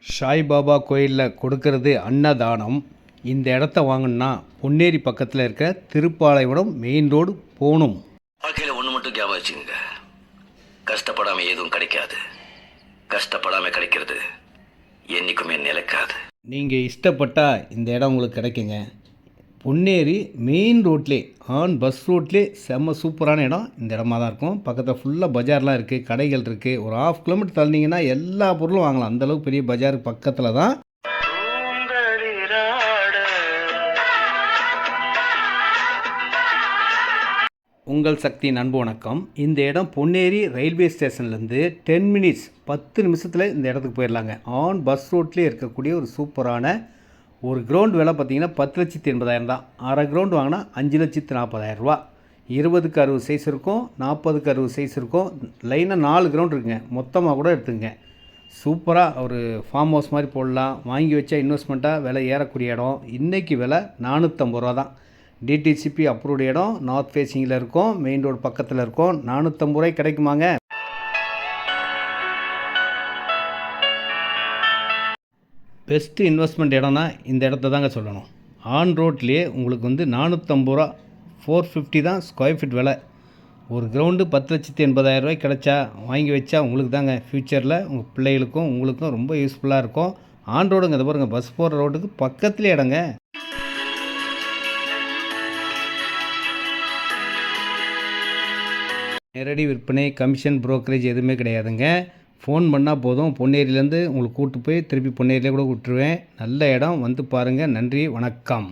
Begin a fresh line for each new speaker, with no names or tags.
சாய்பாபா கோயிலில் கொடுக்கறது அன்னதானம். இந்த இடத்த வாங்கணுன்னா பொன்னேரி பக்கத்தில் இருக்க திருப்பாலைவனம் மெயின் ரோடு போகணும்.
வாழ்க்கையில் ஒன்று மட்டும் ஞாபகம் வச்சுங்க, கஷ்டப்படாமல் எதுவும் கிடைக்காது. கஷ்டப்படாமல் கிடைக்கிறது என்றைக்குமே நிலைக்காது.
நீங்கள் இஷ்டப்பட்டால் இந்த இடம் உங்களுக்கு கிடைக்குங்க. பொன்னேரி மெயின் ரோட்லே பஸ் ரோட்லே செம்ம சூப்பரான இடம் இந்த இடமா தான் இருக்கும். பக்கத்தில் ஃபுல்லாக பஜார்லாம் இருக்குது, கடைகள் இருக்குது. ஒரு 1/2 கிலோமீட்டர் தள்ளினீங்கன்னா எல்லா பொருளும் வாங்கலாம். அந்தளவுக்கு பெரிய பஜார் பக்கத்தில் தான். உங்கள் சக்தி நண்பு வணக்கம். இந்த இடம் பொன்னேரி ரயில்வே ஸ்டேஷன்லேருந்து 10 மினிட்ஸ் 10 நிமிஷத்தில் இந்த இடத்துக்கு போயிடலாங்க. பஸ் ரோட்லேயே இருக்கக்கூடிய ஒரு சூப்பரான ஒரு கிரவுண்ட் விலை பார்த்திங்கன்னா 10,80,000 தான். அரை கிரவுண்ட் வாங்கினா 5,40,000 20க்கு 60 சைஸ் இருக்கும், 40க்கு 60 சைஸ் இருக்கும். லைனாக 4 கிரவுண்ட் இருக்குங்க. மொத்தமாக கூட எடுத்துங்க. சூப்பராக ஒரு ஃபார்ம் ஹவுஸ் மாதிரி போடலாம். வாங்கி வச்சா இன்வெஸ்ட்மெண்ட்டாக விலை ஏறக்கூடிய இடம். இன்றைக்கி விலை 450 ரூபா தான். டிடிசிபி அப்ரூவ்டு இடம். நார்த் ஃபேஸிங்கில் இருக்கும், மெயின் ரோடு பக்கத்தில் இருக்கும். 450 ரூபாய்க்கு கிடைக்குமாங்க. பெஸ்ட்டு இன்வெஸ்ட்மெண்ட் இடம்னா இந்த இடத்த தாங்க சொல்லணும். ரோட்லேயே உங்களுக்கு 450 ரூபா 450 தான் ஸ்கொயர் ஃபீட் விலை. ஒரு கிரவுண்டு 10,80,000 கிடச்சா வாங்கி வச்சா உங்களுக்கு தாங்க ஃப்யூச்சரில் உங்கள் பிள்ளைகளுக்கும் உங்களுக்கும் ரொம்ப யூஸ்ஃபுல்லாக இருக்கும். ரோடுங்க, இதை பாருங்கள், பஸ் போகிற ரோட்டுக்கு பக்கத்துலேயே இடங்க. நேரடி விற்பனை, கமிஷன், புரோக்கரேஜ் எதுவுமே கிடையாதுங்க. ஃபோன் பண்ணால் போதும், பொன்னேரியிலேருந்து உங்களுக்கு கூப்பிட்டு போய் திருப்பி பொன்னேரியிலே கூட விட்டுருவேன். நல்ல இடம், வந்து பாருங்கள். நன்றி, வணக்கம்.